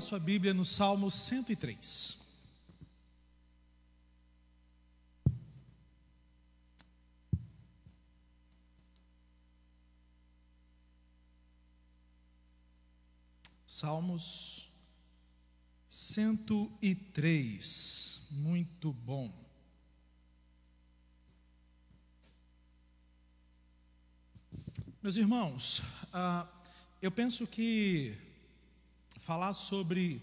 sua Bíblia no Salmo 103. Salmos 103, muito bom. Meus irmãos, eu penso que falar sobre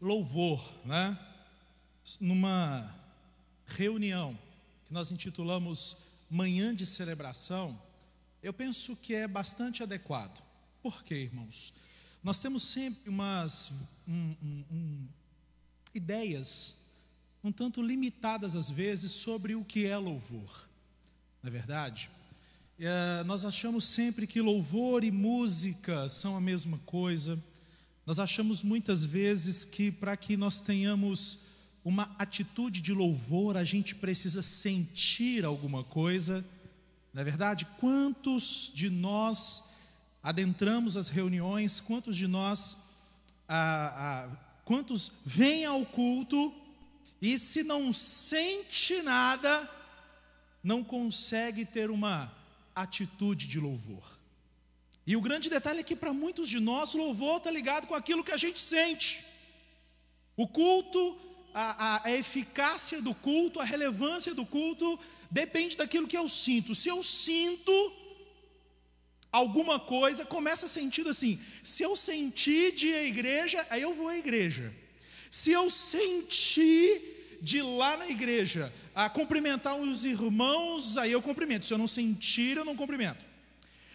louvor, né, numa reunião que nós intitulamos Manhã de Celebração, eu penso que é bastante adequado. Por quê, irmãos? Nós temos sempre umas ideias um tanto limitadas às vezes sobre o que é louvor, não é verdade? Nós achamos sempre que louvor e música são a mesma coisa. Nós achamos muitas vezes que para que nós tenhamos uma atitude de louvor, a gente precisa sentir alguma coisa, não é verdade? Quantos de nós adentramos as reuniões, quantos de nós, quantos vêm ao culto e se não sente nada, não consegue ter uma atitude de louvor. E o grande detalhe é que para muitos de nós, o louvor está ligado com aquilo que a gente sente. O culto, a eficácia do culto, a relevância do culto, depende daquilo que eu sinto. Se eu sinto alguma coisa, começa sentindo assim, se eu sentir de ir à igreja, aí eu vou à igreja. Se eu sentir de ir lá na igreja, a cumprimentar os irmãos, aí eu cumprimento. Se eu não sentir, eu não cumprimento.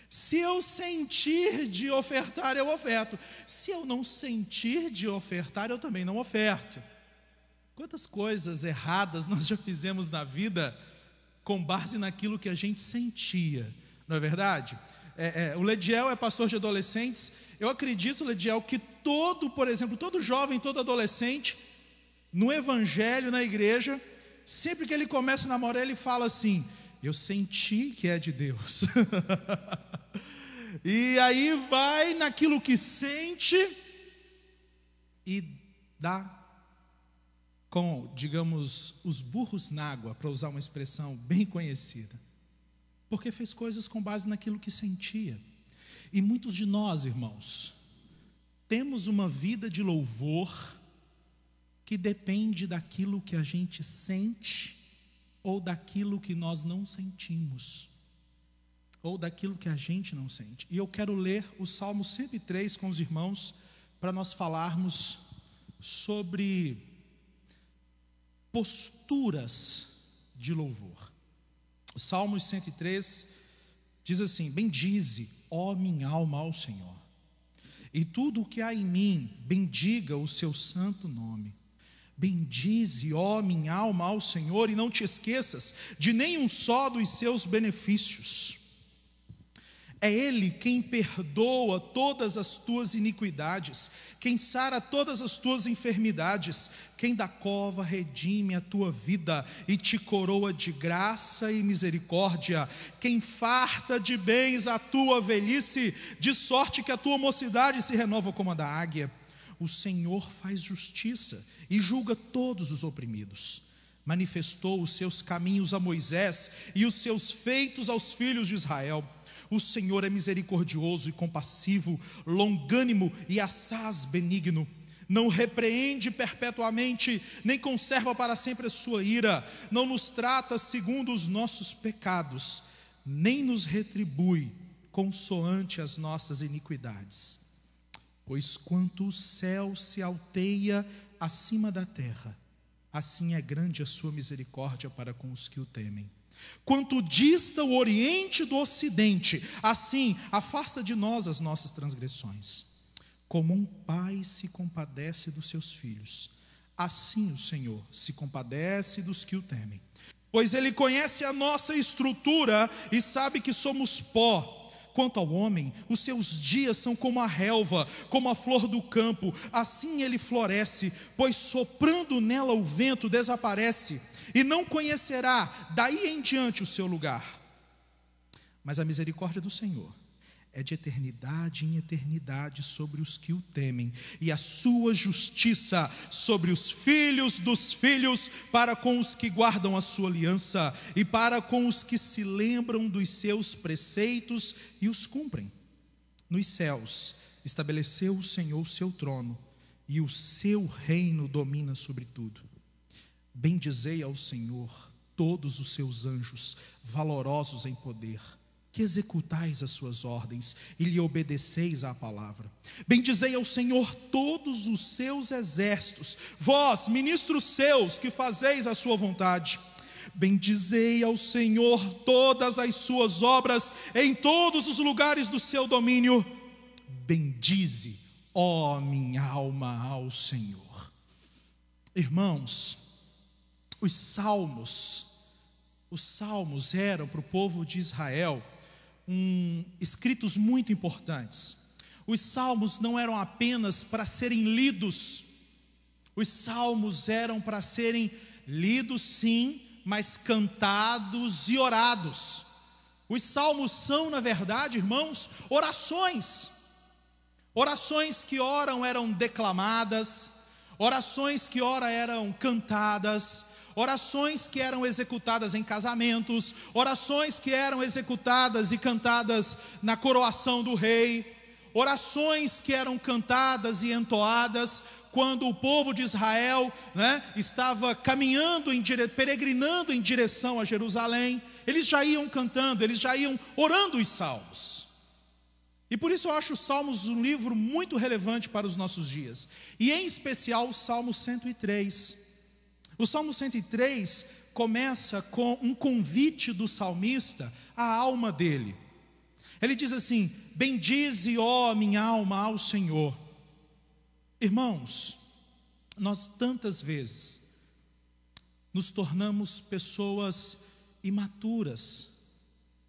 Se eu sentir de ofertar, eu oferto. Se eu não sentir de ofertar, eu também não oferto. Quantas coisas erradas nós já fizemos na vida com base naquilo que a gente sentia, não é verdade? O Lediel é pastor de adolescentes. Eu acredito, Lediel, que por exemplo, todo jovem, todo adolescente, no evangelho, na igreja, sempre que ele começa a namorar, ele fala assim: eu senti que é de Deus. E aí vai naquilo que sente e dá com, digamos, os burros na água, para usar uma expressão bem conhecida. Porque fez coisas com base naquilo que sentia. E muitos de nós, irmãos, temos uma vida de louvor que depende daquilo que a gente sente ou daquilo que nós não sentimos, ou daquilo que a gente não sente. E eu quero ler o Salmo 103 com os irmãos para nós falarmos sobre posturas de louvor. O Salmo 103 diz assim: bendize, ó minha alma, ao Senhor, e tudo o que há em mim, bendiga o seu santo nome. Bendize, ó minha alma, ao Senhor, e não te esqueças de nenhum só dos seus benefícios. É Ele quem perdoa todas as tuas iniquidades, quem sara todas as tuas enfermidades, quem da cova redime a tua vida e te coroa de graça e misericórdia, quem farta de bens a tua velhice, de sorte que a tua mocidade se renova como a da águia. O Senhor faz justiça e julga todos os oprimidos. Manifestou os seus caminhos a Moisés e os seus feitos aos filhos de Israel. O Senhor é misericordioso e compassivo, longânimo e assaz benigno. Não repreende perpetuamente, nem conserva para sempre a sua ira. Não nos trata segundo os nossos pecados, nem nos retribui consoante as nossas iniquidades. Pois quanto o céu se alteia acima da terra, assim é grande a sua misericórdia para com os que o temem. Quanto dista o oriente do ocidente, assim afasta de nós as nossas transgressões. Como um pai se compadece dos seus filhos, assim o Senhor se compadece dos que o temem. Pois Ele conhece a nossa estrutura e sabe que somos pó. Quanto ao homem, os seus dias são como a relva, como a flor do campo, assim ele floresce, pois soprando nela o vento desaparece, e não conhecerá daí em diante o seu lugar. Mas a misericórdia do Senhor é de eternidade em eternidade sobre os que o temem, e a sua justiça sobre os filhos dos filhos, para com os que guardam a sua aliança, e para com os que se lembram dos seus preceitos e os cumprem. Nos céus estabeleceu o Senhor o seu trono, e o seu reino domina sobre tudo. Bendizei ao Senhor todos os seus anjos, valorosos em poder, que executais as suas ordens e lhe obedeceis à palavra. Bendizei ao Senhor todos os seus exércitos, vós, ministros seus, que fazeis a sua vontade. Bendizei ao Senhor todas as suas obras em todos os lugares do seu domínio. Bendize, ó minha alma, ao Senhor. Irmãos, os salmos eram para o povo de Israel escritos muito importantes. Os salmos não eram apenas para serem lidos, os salmos eram para serem lidos sim, mas cantados e orados. Os salmos são, na verdade, irmãos, orações que ora eram declamadas, orações que ora eram cantadas, orações que eram executadas em casamentos, orações que eram executadas e cantadas na coroação do rei, orações que eram cantadas e entoadas quando o povo de Israel, estava caminhando, peregrinando em direção a Jerusalém. Eles já iam cantando, eles já iam orando os salmos. E por isso eu acho os Salmos um livro muito relevante para os nossos dias, e em especial o Salmo 103. O Salmo 103 começa com um convite do salmista à alma dele. Ele diz assim: bendize, ó minha alma, ao Senhor. Irmãos, nós tantas vezes nos tornamos pessoas imaturas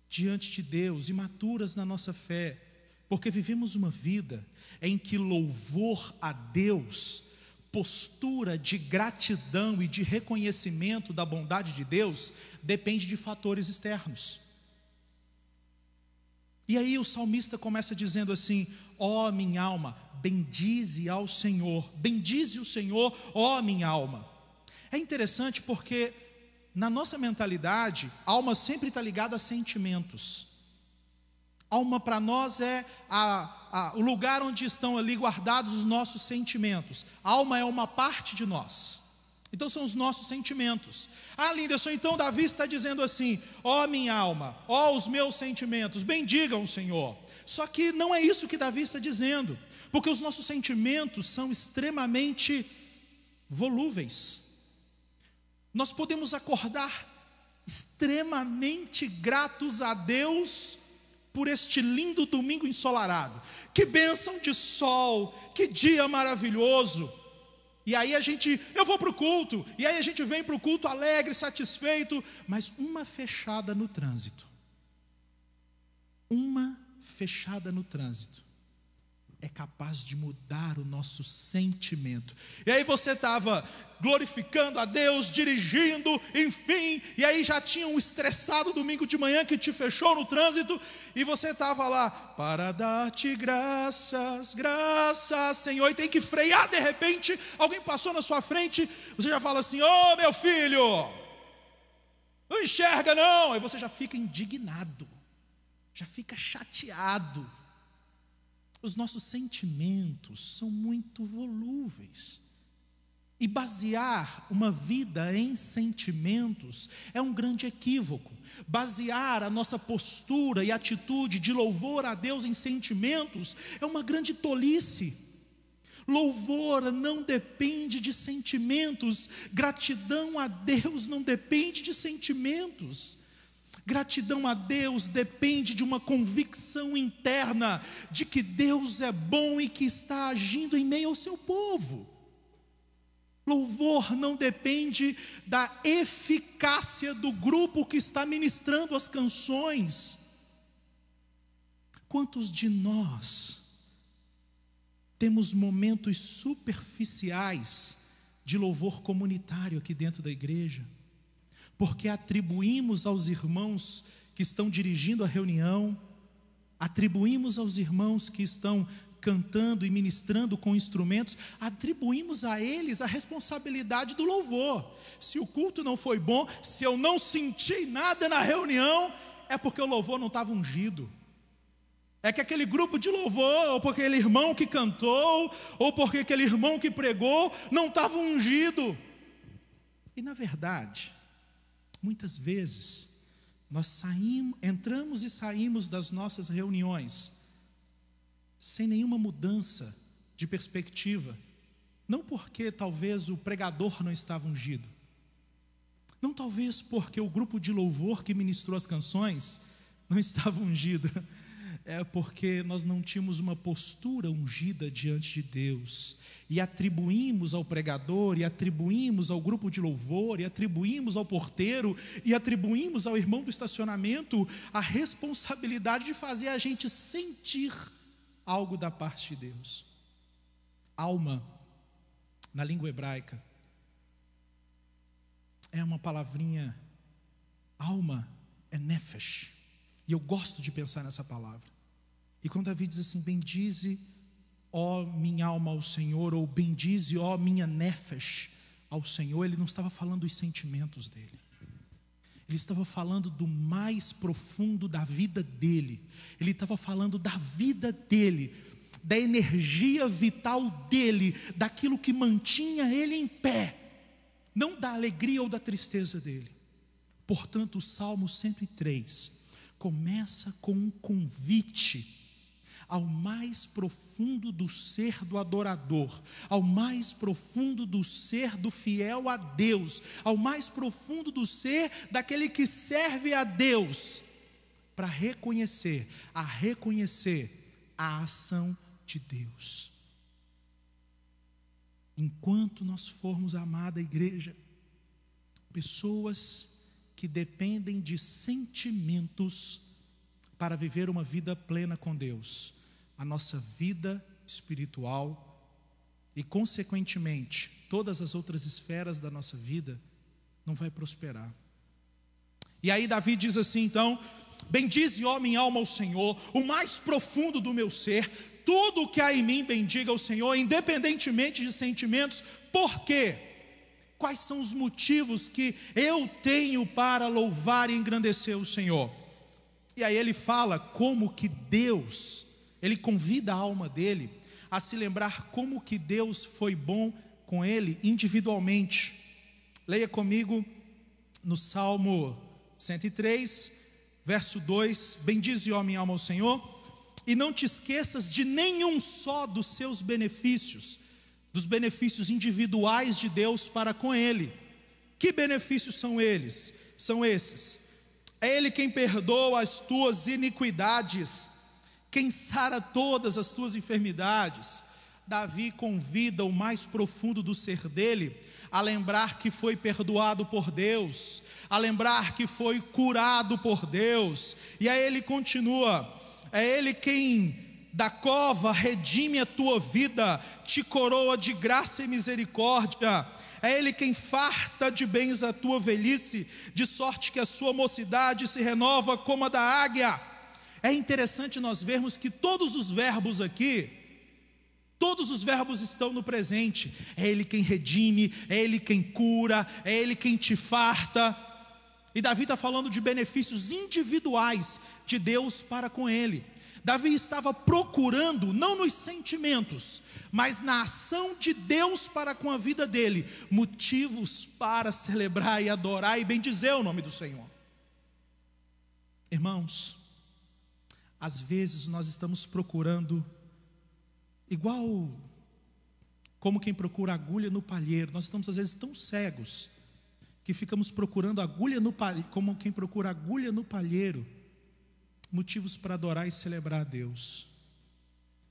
diante de Deus, imaturas na nossa fé, porque vivemos uma vida em que louvor a Deus, postura de gratidão e de reconhecimento da bondade de Deus, depende de fatores externos. E aí o salmista começa dizendo assim: ó minha alma, bendize ao Senhor, bendize o Senhor, ó minha alma. É interessante porque na nossa mentalidade, alma sempre está ligada a sentimentos. Alma para nós é o lugar onde estão ali guardados os nossos sentimentos. A alma é uma parte de nós. Então são os nossos sentimentos. Ah, Linderson, então Davi está dizendo assim: ó minha alma, ó os meus sentimentos, bendigam o Senhor. Só que não é isso que Davi está dizendo, porque os nossos sentimentos são extremamente volúveis. Nós podemos acordar extremamente gratos a Deus por este lindo domingo ensolarado. Que bênção de sol, que dia maravilhoso. E aí eu vou para o culto, e aí a gente vem para o culto alegre, satisfeito, mas uma fechada no trânsito é capaz de mudar o nosso sentimento. E aí você estava glorificando a Deus, dirigindo, enfim, e aí já tinha um estressado domingo de manhã que te fechou no trânsito, e você estava lá, para dar-te graças, Senhor, e tem que frear, de repente, alguém passou na sua frente, você já fala assim: ô meu filho, não enxerga não, aí você já fica indignado, já fica chateado. Os nossos sentimentos são muito volúveis. E basear uma vida em sentimentos é um grande equívoco. Basear a nossa postura e atitude de louvor a Deus em sentimentos é uma grande tolice. Louvor não depende de sentimentos. Gratidão a Deus não depende de sentimentos. Gratidão a Deus depende de uma convicção interna de que Deus é bom e que está agindo em meio ao seu povo. Louvor não depende da eficácia do grupo que está ministrando as canções. Quantos de nós temos momentos superficiais de louvor comunitário aqui dentro da igreja? Porque atribuímos aos irmãos que estão dirigindo a reunião atribuímos aos irmãos que estão cantando e ministrando com instrumentos, atribuímos a eles a responsabilidade do louvor. Se o culto não foi bom, se eu não senti nada na reunião, é porque o louvor não estava ungido. É que aquele grupo de louvor, ou porque aquele irmão que cantou, ou porque aquele irmão que pregou, não estava ungido. E na verdade, muitas vezes, nós entramos e saímos das nossas reuniões sem nenhuma mudança de perspectiva. Não porque talvez o pregador não estava ungido, não talvez porque o grupo de louvor que ministrou as canções não estava ungido, é porque nós não tínhamos uma postura ungida diante de Deus, e atribuímos ao pregador, e atribuímos ao grupo de louvor, e atribuímos ao porteiro, e atribuímos ao irmão do estacionamento a responsabilidade de fazer a gente sentir algo da parte de Deus. Alma, na língua hebraica, é uma palavrinha, alma é nefesh, e eu gosto de pensar nessa palavra. E quando Davi diz assim, bendize, ó minha alma ao Senhor, ou bendize, ó minha nefesh ao Senhor, ele não estava falando dos sentimentos dele, ele estava falando do mais profundo da vida dele, ele estava falando da vida dele, da energia vital dele, daquilo que mantinha ele em pé, não da alegria ou da tristeza dele. Portanto, o Salmo 103 começa com um convite ao mais profundo do ser do adorador, ao mais profundo do ser do fiel a Deus, ao mais profundo do ser daquele que serve a Deus, para reconhecer a ação de Deus. Enquanto nós formos, amada igreja, pessoas que dependem de sentimentos para viver uma vida plena com Deus, a nossa vida espiritual e consequentemente todas as outras esferas da nossa vida não vai prosperar. E aí Davi diz assim então, bendize ó minha alma ao Senhor, o mais profundo do meu ser, tudo o que há em mim bendiga ao Senhor, independentemente de sentimentos. Por quê? Quais são os motivos que eu tenho para louvar e engrandecer o Senhor? E aí ele fala como que Deus, ele convida a alma dele a se lembrar como que Deus foi bom com ele individualmente. Leia comigo no Salmo 103, verso 2, bendize ó minha alma ao Senhor, e não te esqueças de nenhum só dos seus benefícios, dos benefícios individuais de Deus para com ele. Que benefícios são eles? São esses: é Ele quem perdoa as tuas iniquidades, quem sara todas as tuas enfermidades. Davi convida o mais profundo do ser dele a lembrar que foi perdoado por Deus, a lembrar que foi curado por Deus. E aí ele continua: é Ele quem da cova redime a tua vida, te coroa de graça e misericórdia. É Ele quem farta de bens a tua velhice, de sorte que a sua mocidade se renova como a da águia. É interessante nós vermos que todos os verbos aqui, todos os verbos estão no presente. É Ele quem redime, é Ele quem cura, é Ele quem te farta. E Davi está falando de benefícios individuais de Deus para com ele. Davi estava procurando, não nos sentimentos, mas na ação de Deus para com a vida dele, motivos para celebrar e adorar e bendizer o nome do Senhor. Irmãos, às vezes nós estamos procurando, igual como quem procura agulha no palheiro, nós estamos às vezes tão cegos, que ficamos procurando agulha no palheiro, como quem procura agulha no palheiro, motivos para adorar e celebrar a Deus,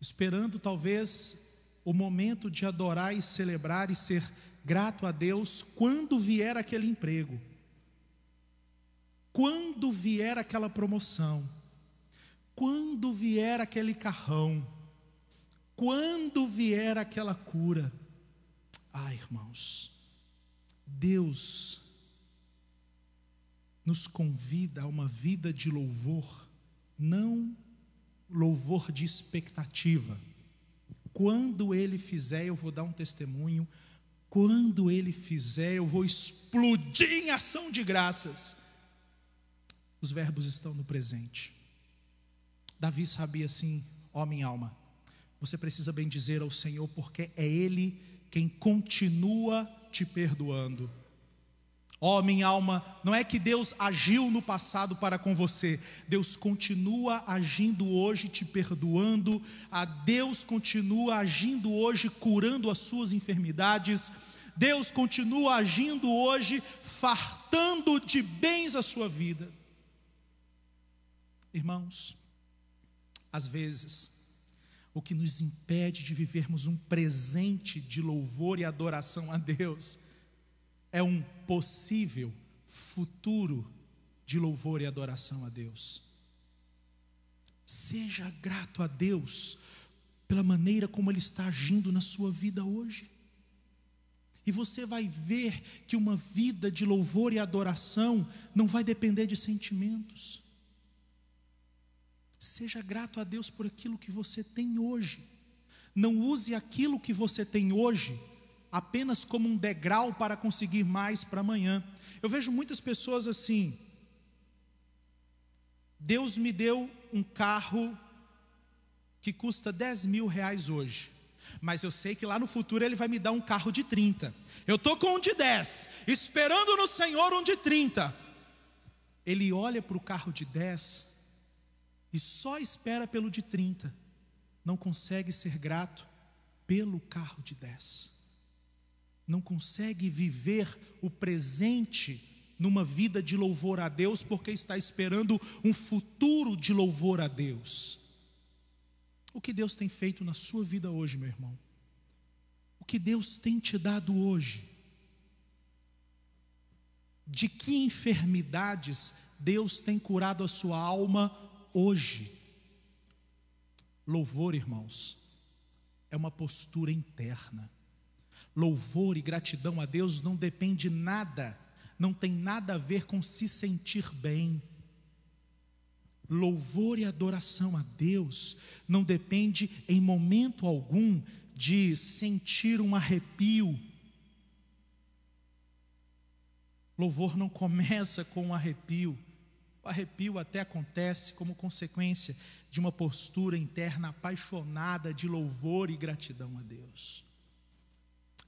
esperando talvez o momento de adorar e celebrar e ser grato a Deus quando vier aquele emprego, quando vier aquela promoção, quando vier aquele carrão, quando vier aquela cura. Ah, irmãos, Deus nos convida a uma vida de louvor, não louvor de expectativa. Quando ele fizer, eu vou dar um testemunho. Quando ele fizer, eu vou explodir em ação de graças. Os verbos estão no presente. Davi sabia assim: ó minha alma, você precisa bendizer ao Senhor, porque é Ele quem continua te perdoando. Ó minha alma, não é que Deus agiu no passado para com você, Deus continua agindo hoje te perdoando, a Deus continua agindo hoje curando as suas enfermidades, Deus continua agindo hoje fartando de bens a sua vida. Irmãos, às vezes, o que nos impede de vivermos um presente de louvor e adoração a Deus é um possível futuro de louvor e adoração a Deus. Seja grato a Deus pela maneira como Ele está agindo na sua vida hoje. E você vai ver que uma vida de louvor e adoração não vai depender de sentimentos. Seja grato a Deus por aquilo que você tem hoje. Não use aquilo que você tem hoje apenas como um degrau para conseguir mais para amanhã. Eu vejo muitas pessoas assim: Deus me deu um carro que custa 10 mil reais hoje, mas eu sei que lá no futuro Ele vai me dar um carro de 30. Eu estou com um de 10, esperando no Senhor um de 30. Ele olha para o carro de 10 e só espera pelo de 30. Não consegue ser grato pelo carro de 10. Não consegue viver o presente numa vida de louvor a Deus, porque está esperando um futuro de louvor a Deus. O que Deus tem feito na sua vida hoje, meu irmão? O que Deus tem te dado hoje? De que enfermidades Deus tem curado a sua alma hoje? Louvor, irmãos, é uma postura interna. Louvor e gratidão a Deus não depende nada, não tem nada a ver com se sentir bem. Louvor e adoração a Deus não depende em momento algum de sentir um arrepio. Louvor não começa com um arrepio. O arrepio até acontece como consequência de uma postura interna apaixonada de louvor e gratidão a Deus.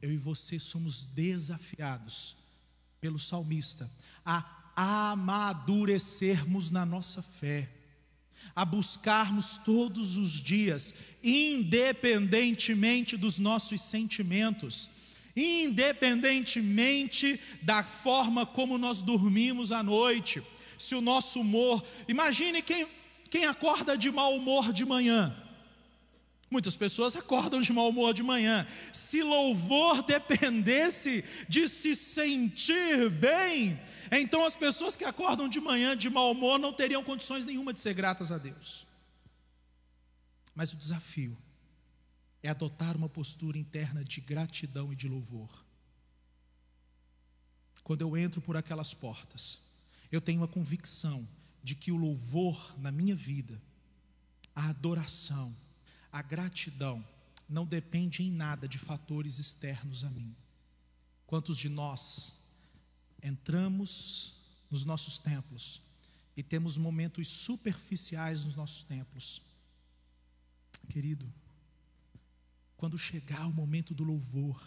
Eu e você somos desafiados pelo salmista a amadurecermos na nossa fé, a buscarmos todos os dias, independentemente dos nossos sentimentos, independentemente da forma como nós dormimos à noite, se o nosso humor, imagine quem acorda de mau humor de manhã. Muitas pessoas acordam de mau humor de manhã. Se louvor dependesse de se sentir bem, então as pessoas que acordam de manhã de mau humor não teriam condições nenhuma de ser gratas a Deus. Mas o desafio é adotar uma postura interna de gratidão e de louvor. Quando eu entro por aquelas portas, eu tenho a convicção de que o louvor na minha vida, a adoração, a gratidão não depende em nada de fatores externos a mim. Quantos de nós entramos nos nossos templos e temos momentos superficiais nos nossos templos? Querido, quando chegar o momento do louvor,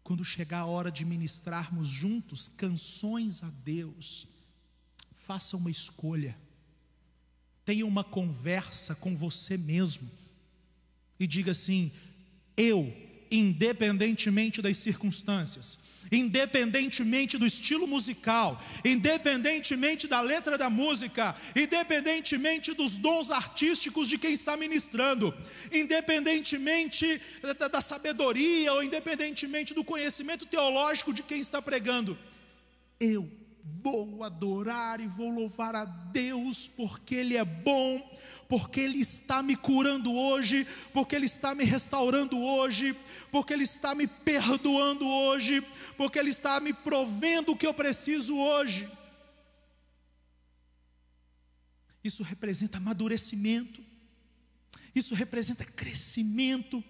quando chegar a hora de ministrarmos juntos canções a Deus, faça uma escolha, tenha uma conversa com você mesmo e diga assim: eu, independentemente das circunstâncias, independentemente do estilo musical, independentemente da letra da música, independentemente dos dons artísticos de quem está ministrando, independentemente da sabedoria ou independentemente do conhecimento teológico de quem está pregando, eu vou adorar e vou louvar a Deus, porque Ele é bom, porque Ele está me curando hoje, porque Ele está me restaurando hoje, porque Ele está me perdoando hoje, porque Ele está me provendo o que eu preciso hoje. Isso representa amadurecimento, Isso representa crescimento.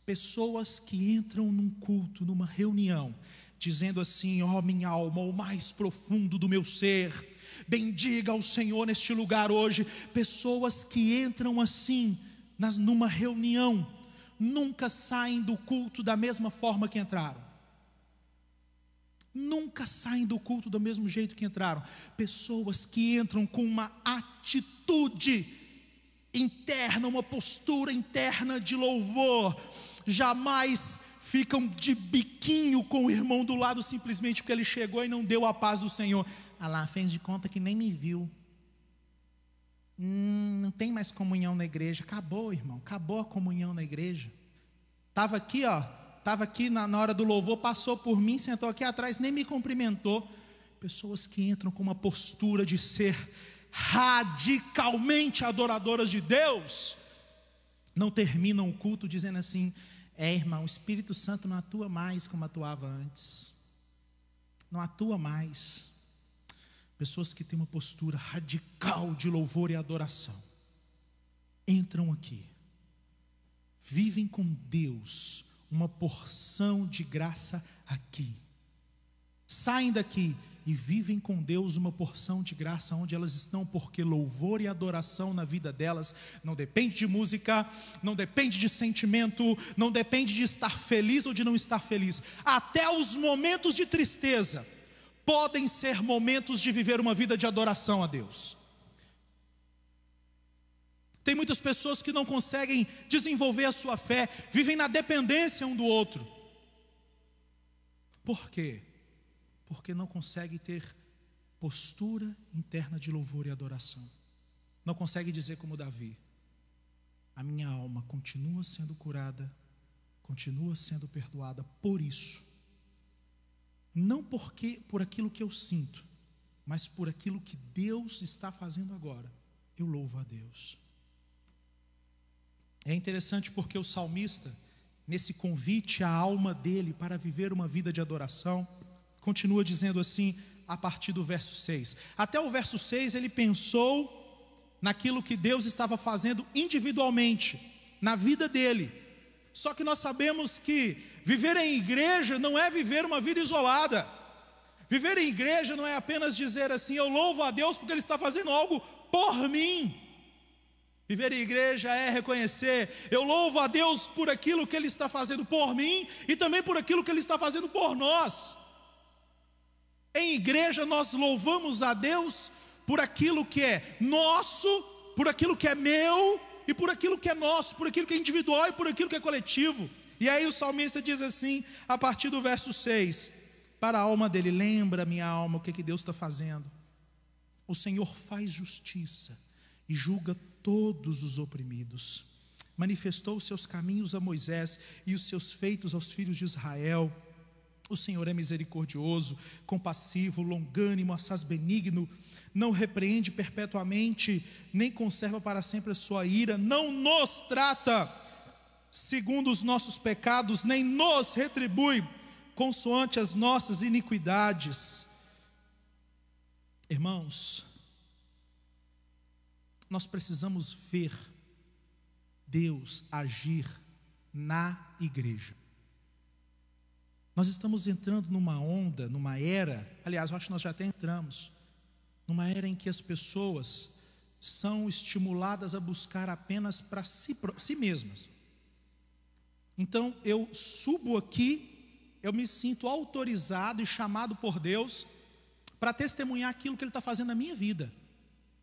Pessoas que entram num culto, numa reunião, dizendo assim: ó minha alma, o mais profundo do meu ser, bendiga ao Senhor neste lugar hoje. Pessoas que entram assim, numa reunião, nunca saem do culto da mesma forma que entraram. Nunca saem do culto do mesmo jeito que entraram. Pessoas que entram com uma atitude interna, uma postura interna de louvor. Jamais ficam de biquinho com o irmão do lado simplesmente porque ele chegou e não deu a paz do Senhor. Ah lá, fez de conta que nem me viu. Não tem mais comunhão na igreja. Acabou, irmão, acabou a comunhão na igreja. Estava aqui, na hora do louvor, passou por mim, sentou aqui atrás, nem me cumprimentou. Pessoas que entram com uma postura de ser radicalmente adoradoras de Deus, não terminam o culto dizendo assim: irmão, o Espírito Santo não atua mais como atuava antes. Não atua mais. Pessoas que têm uma postura radical de louvor e adoração, entram aqui, vivem com Deus uma porção de graça aqui, saem daqui e vivem com Deus uma porção de graça onde elas estão, porque louvor e adoração na vida delas não depende de música, não depende de sentimento, não depende de estar feliz ou de não estar feliz. Até os momentos de tristeza podem ser momentos de viver uma vida de adoração a Deus. Tem muitas pessoas que não conseguem desenvolver a sua fé, vivem na dependência um do outro. Por quê? Porque não consegue ter postura interna de louvor e adoração. Não consegue dizer como Davi: a minha alma continua sendo curada, continua sendo perdoada por isso. Não por aquilo que eu sinto, mas por aquilo que Deus está fazendo agora. Eu louvo a Deus. É interessante porque o salmista, nesse convite à alma dele para viver uma vida de adoração, continua dizendo assim, a partir do verso 6. Até o verso 6 ele pensou naquilo que Deus estava fazendo individualmente, na vida dele. Só que nós sabemos que viver em igreja não é viver uma vida isolada. Viver em igreja não é apenas dizer assim: eu louvo a Deus porque Ele está fazendo algo por mim. Viver em igreja é reconhecer: eu louvo a Deus por aquilo que Ele está fazendo por mim e também por aquilo que Ele está fazendo por nós. Em igreja nós louvamos a Deus por aquilo que é nosso, por aquilo que é meu e por aquilo que é nosso, por aquilo que é individual e por aquilo que é coletivo. E aí o salmista diz assim, a partir do verso 6, para a alma dele: lembra, minha alma, o que Deus está fazendo. O Senhor faz justiça e julga todos os oprimidos. Manifestou os seus caminhos a Moisés e os seus feitos aos filhos de Israel. O Senhor é misericordioso, compassivo, longânimo, assaz benigno, não repreende perpetuamente, nem conserva para sempre a sua ira, não nos trata segundo os nossos pecados, nem nos retribui consoante as nossas iniquidades. Irmãos, nós precisamos ver Deus agir na igreja. Nós estamos entrando numa onda, numa era, aliás, eu acho que nós já até entramos, numa era em que as pessoas são estimuladas a buscar apenas para si mesmas. Então eu subo aqui, eu me sinto autorizado e chamado por Deus para testemunhar aquilo que Ele está fazendo na minha vida.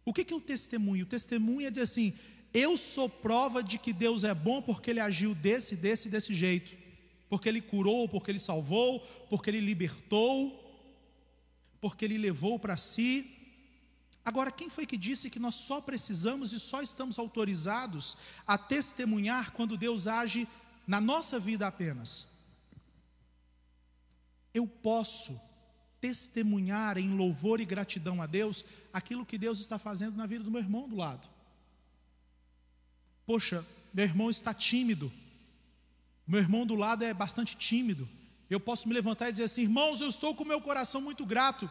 O que é o testemunho? O testemunho é dizer assim: eu sou prova de que Deus é bom porque Ele agiu desse jeito. Porque Ele curou, porque Ele salvou, porque Ele libertou, porque Ele levou para si. Agora, quem foi que disse que nós só precisamos e só estamos autorizados a testemunhar quando Deus age na nossa vida apenas? Eu posso testemunhar em louvor e gratidão a Deus aquilo que Deus está fazendo na vida do meu irmão do lado. Poxa, meu irmão está tímido, meu irmão do lado é bastante tímido. Eu posso me levantar e dizer assim: irmãos, eu estou com o meu coração muito grato,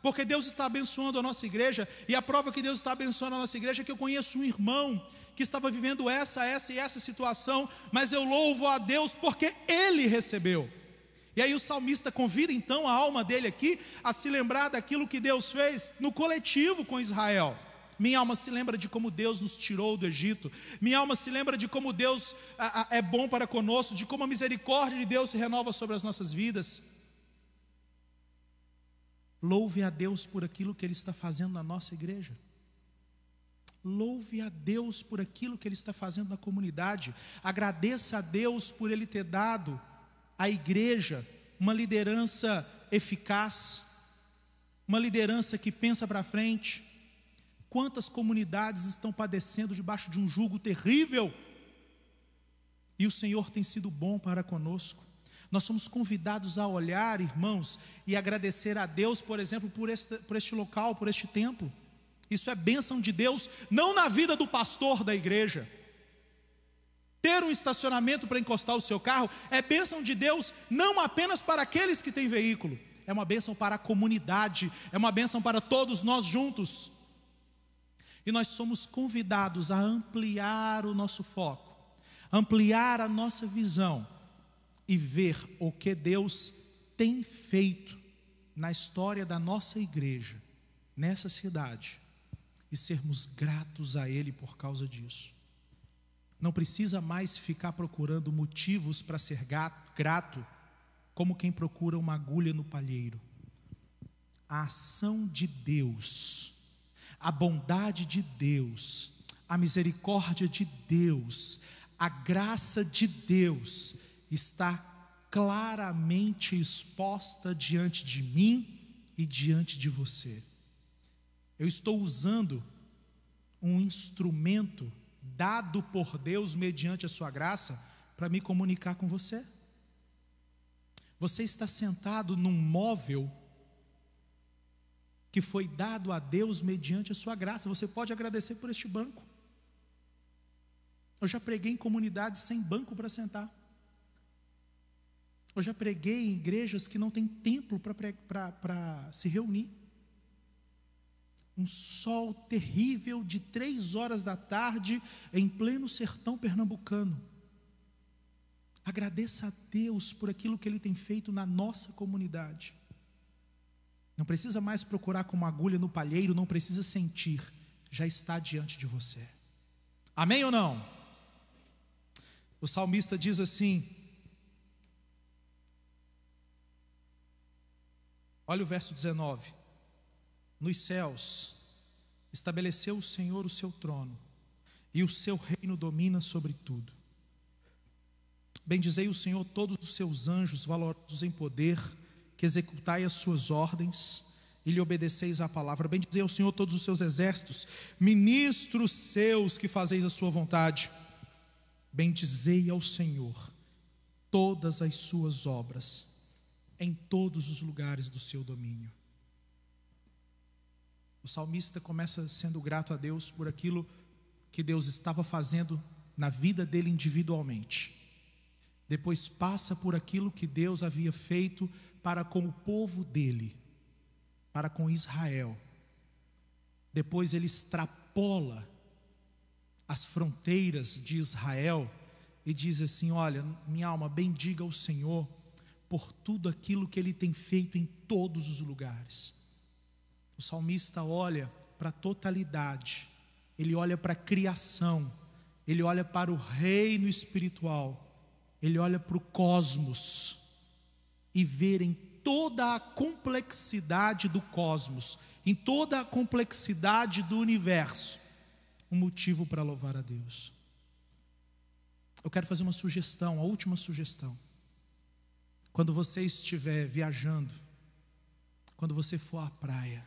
porque Deus está abençoando a nossa igreja, e a prova que Deus está abençoando a nossa igreja é que eu conheço um irmão que estava vivendo essa e essa situação, mas eu louvo a Deus porque ele recebeu. E aí o salmista convida então a alma dele aqui a se lembrar daquilo que Deus fez no coletivo com Israel. Minha alma se lembra de como Deus nos tirou do Egito. Minha alma se lembra de como Deus é bom para conosco, de como a misericórdia de Deus se renova sobre as nossas vidas. Louve a Deus por aquilo que Ele está fazendo na nossa igreja. Louve a Deus por aquilo que Ele está fazendo na comunidade. Agradeça a Deus por Ele ter dado à igreja uma liderança eficaz, uma liderança que pensa para frente. Quantas comunidades estão padecendo debaixo de um jugo terrível, e o Senhor tem sido bom para conosco. Nós somos convidados a olhar, irmãos, e agradecer a Deus, por exemplo, por este local, por este templo. Isso é bênção de Deus, não na vida do pastor da igreja. Ter um estacionamento para encostar o seu carro é bênção de Deus, não apenas para aqueles que têm veículo, é uma bênção para a comunidade, é uma bênção para todos nós juntos. E nós somos convidados a ampliar o nosso foco, ampliar a nossa visão e ver o que Deus tem feito na história da nossa igreja, nessa cidade, e sermos gratos a Ele por causa disso. Não precisa mais ficar procurando motivos para ser grato, como quem procura uma agulha no palheiro. A ação de Deus, a bondade de Deus, a misericórdia de Deus, a graça de Deus está claramente exposta diante de mim e diante de você. Eu estou usando um instrumento dado por Deus mediante a sua graça para me comunicar com você. Você está sentado num móvel que foi dado a Deus mediante a sua graça. Você pode agradecer por este banco. Eu já preguei em comunidades sem banco para sentar. Eu já preguei em igrejas que não tem templo para se reunir. Um sol terrível de 3 horas da tarde em pleno sertão pernambucano. Agradeça a Deus por aquilo que Ele tem feito na nossa comunidade. Não precisa mais procurar com uma agulha no palheiro, não precisa sentir, já está diante de você. Amém ou não? O salmista diz assim, olha o verso 19: nos céus estabeleceu o Senhor o seu trono, e o seu reino domina sobre tudo. Bendizei o Senhor todos os seus anjos, valorosos em poder, que executai as suas ordens e lhe obedeceis à palavra. Bendizei ao Senhor todos os seus exércitos, ministros seus que fazeis a sua vontade. Bendizei ao Senhor todas as suas obras, em todos os lugares do seu domínio. O salmista começa sendo grato a Deus por aquilo que Deus estava fazendo na vida dele individualmente. Depois passa por aquilo que Deus havia feito para com o povo dele, para com Israel. Depois ele extrapola as fronteiras de Israel e diz assim: olha, minha alma, bendiga o Senhor por tudo aquilo que Ele tem feito em todos os lugares. O salmista olha para a totalidade, ele olha para a criação, ele olha para o reino espiritual, ele olha para o cosmos e vê em toda a complexidade do cosmos, em toda a complexidade do universo, um motivo para louvar a Deus. Eu quero fazer uma sugestão, a última sugestão. Quando você estiver viajando, quando você for à praia,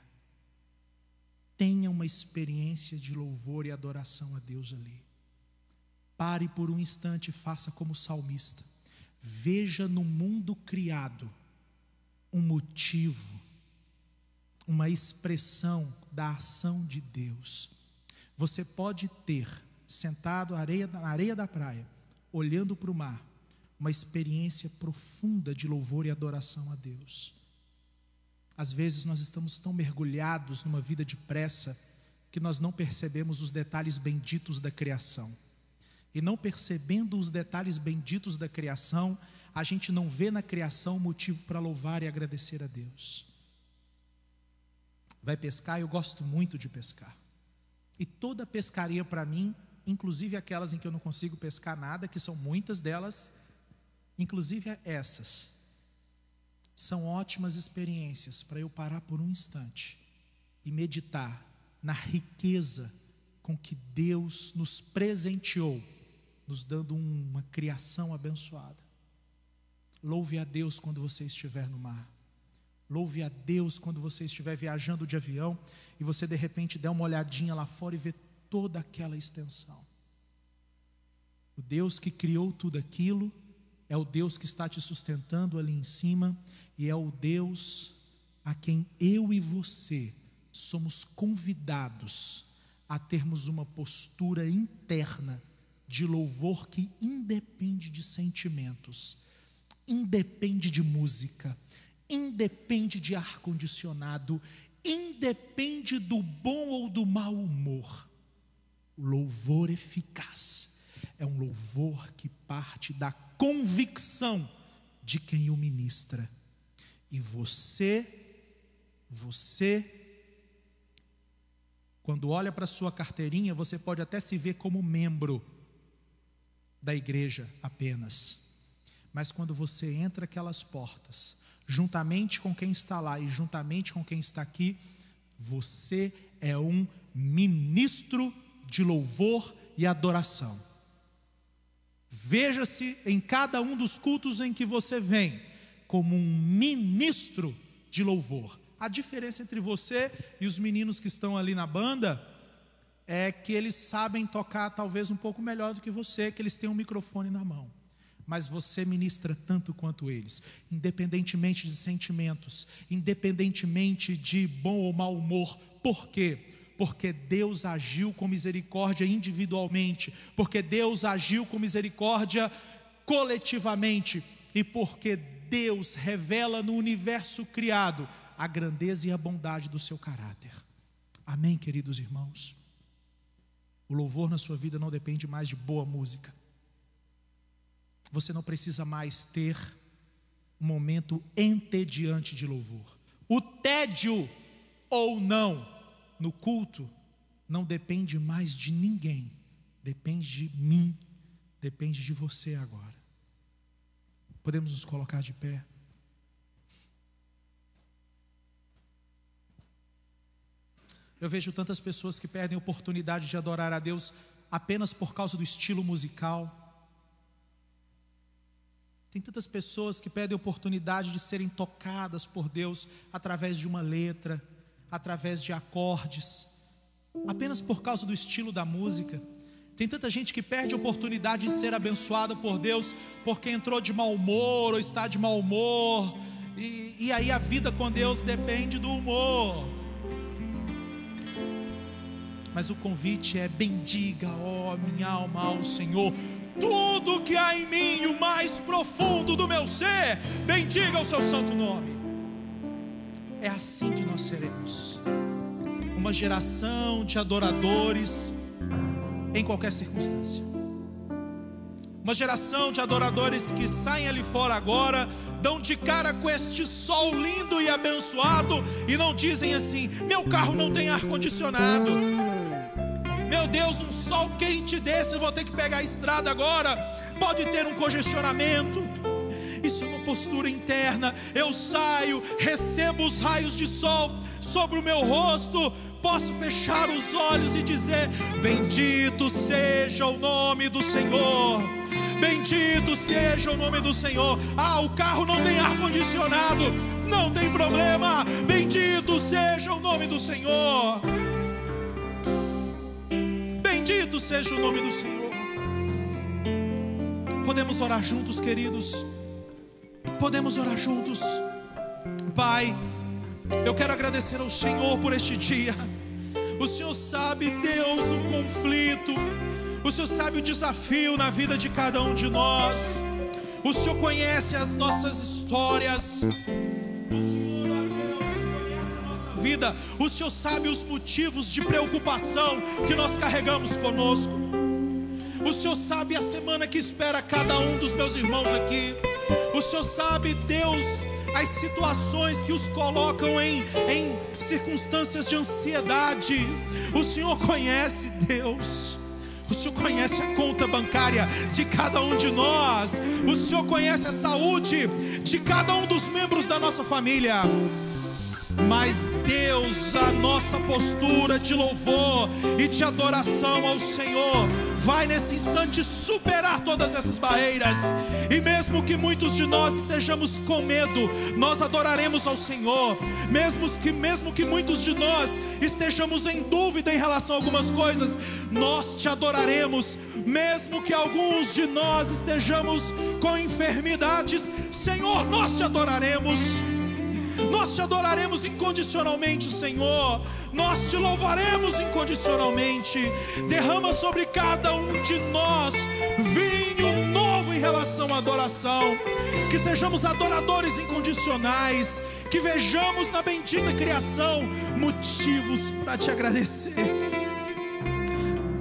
tenha uma experiência de louvor e adoração a Deus ali. Pare por um instante e faça como o salmista. Veja no mundo criado um motivo, uma expressão da ação de Deus. Você pode ter, sentado na areia da praia, olhando para o mar, uma experiência profunda de louvor e adoração a Deus. Às vezes nós estamos tão mergulhados numa vida de pressa que nós não percebemos os detalhes benditos da criação. E não percebendo os detalhes benditos da criação, a gente não vê na criação motivo para louvar e agradecer a Deus. Vai pescar? Eu gosto muito de pescar. E toda pescaria para mim, inclusive aquelas em que eu não consigo pescar nada, que são muitas delas, inclusive essas, são ótimas experiências para eu parar por um instante e meditar na riqueza com que Deus nos presenteou, nos dando uma criação abençoada. Louve a Deus quando você estiver no mar. Louve a Deus quando você estiver viajando de avião e você de repente der uma olhadinha lá fora e vê toda aquela extensão. O Deus que criou tudo aquilo é o Deus que está te sustentando ali em cima, e é o Deus a quem eu e você somos convidados a termos uma postura interna de louvor que independe de sentimentos, independe de música, independe de ar-condicionado, independe do bom ou do mau humor. O louvor eficaz é um louvor que parte da convicção de quem o ministra. E você, quando olha para a sua carteirinha, você pode até se ver como membro da igreja apenas. Mas quando você entra aquelas portas, juntamente com quem está lá e juntamente com quem está aqui, você é um ministro de louvor e adoração. Veja-se em cada um dos cultos em que você vem como um ministro de louvor. A diferença entre você e os meninos que estão ali na banda é que eles sabem tocar talvez um pouco melhor do que você, que eles têm um microfone na mão. Mas você ministra tanto quanto eles, independentemente de sentimentos, independentemente de bom ou mau humor. Por quê? Porque Deus agiu com misericórdia individualmente, porque Deus agiu com misericórdia coletivamente, e porque Deus revela no universo criado a grandeza e a bondade do seu caráter. Amém, queridos irmãos? O louvor na sua vida não depende mais de boa música. Você não precisa mais ter um momento entediante de louvor. O tédio ou não no culto não depende mais de ninguém. Depende de mim, depende de você agora. Podemos nos colocar de pé? Eu vejo tantas pessoas que perdem a oportunidade de adorar a Deus apenas por causa do estilo musical. Tem tantas pessoas que perdem a oportunidade de serem tocadas por Deus através de uma letra, através de acordes, apenas por causa do estilo da música. Tem tanta gente que perde a oportunidade de ser abençoada por Deus porque entrou de mau humor ou está de mau humor, e aí a vida com Deus depende do humor. Mas o convite é: bendiga, ó minha alma, ao Senhor, tudo que há em mim, o mais profundo do meu ser, bendiga o seu santo nome. É assim que nós seremos uma geração de adoradores em qualquer circunstância. Uma geração de adoradores que saem ali fora agora, dão de cara com este sol lindo e abençoado e não dizem assim: meu carro não tem ar-condicionado, meu Deus, um sol quente desse, eu vou ter que pegar a estrada agora, pode ter um congestionamento. Isso é uma postura interna. Eu saio, recebo os raios de sol sobre o meu rosto, posso fechar os olhos e dizer: bendito seja o nome do Senhor, bendito seja o nome do Senhor. Ah, o carro não tem ar-condicionado, não tem problema, bendito seja o nome do Senhor, bendito seja o nome do Senhor. Podemos orar juntos, queridos? Podemos orar juntos? Pai, eu quero agradecer ao Senhor por este dia. O Senhor sabe, Deus, o conflito, o Senhor sabe o desafio na vida de cada um de nós. O Senhor conhece as nossas histórias. O Senhor, ó Deus, vida. O Senhor sabe os motivos de preocupação que nós carregamos conosco. O Senhor sabe a semana que espera cada um dos meus irmãos aqui. O Senhor sabe, Deus, as situações que os colocam em circunstâncias de ansiedade. O Senhor conhece, Deus. O Senhor conhece a conta bancária de cada um de nós. O Senhor conhece a saúde de cada um dos membros da nossa família. Mas Deus, a nossa postura de louvor e de adoração ao Senhor vai nesse instante superar todas essas barreiras. E mesmo que muitos de nós estejamos com medo, nós adoraremos ao Senhor. Mesmo que muitos de nós estejamos em dúvida em relação a algumas coisas, nós te adoraremos. Mesmo que alguns de nós estejamos com enfermidades, Senhor, nós te adoraremos. Nós te adoraremos incondicionalmente, Senhor. Nós te louvaremos incondicionalmente. Derrama sobre cada um de nós vinho novo em relação à adoração. Que sejamos adoradores incondicionais. Que vejamos na bendita criação motivos para te agradecer.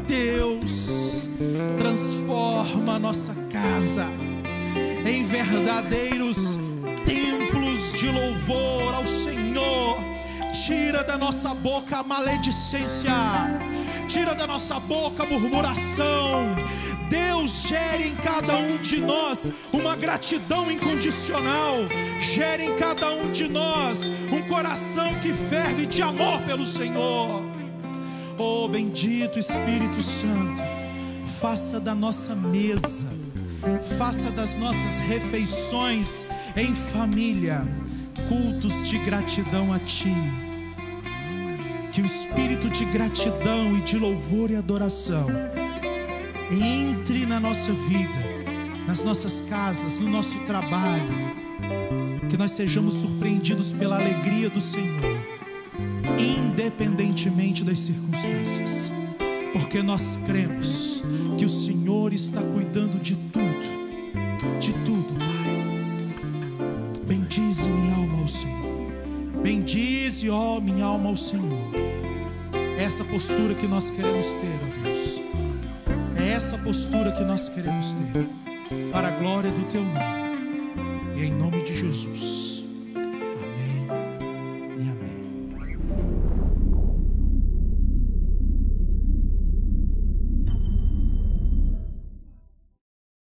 Deus, transforma a nossa casa em verdadeiros templos de louvor ao Senhor. Tira da nossa boca a maledicência, tira da nossa boca a murmuração. Deus, gere em cada um de nós uma gratidão incondicional. Gere em cada um de nós um coração que ferve de amor pelo Senhor. Oh, bendito Espírito Santo, faça da nossa mesa, faça das nossas refeições em família cultos de gratidão a Ti. Que o espírito de gratidão e de louvor e adoração entre na nossa vida, nas nossas casas, no nosso trabalho. Que nós sejamos surpreendidos pela alegria do Senhor, independentemente das circunstâncias, porque nós cremos que o Senhor está cuidando de tudo, Pai. Bendize minha alma ao Senhor. Bendize, ó minha alma, ao Senhor. É essa postura que nós queremos ter, ó Deus. É essa postura que nós queremos ter, para a glória do Teu nome e em nome de Jesus.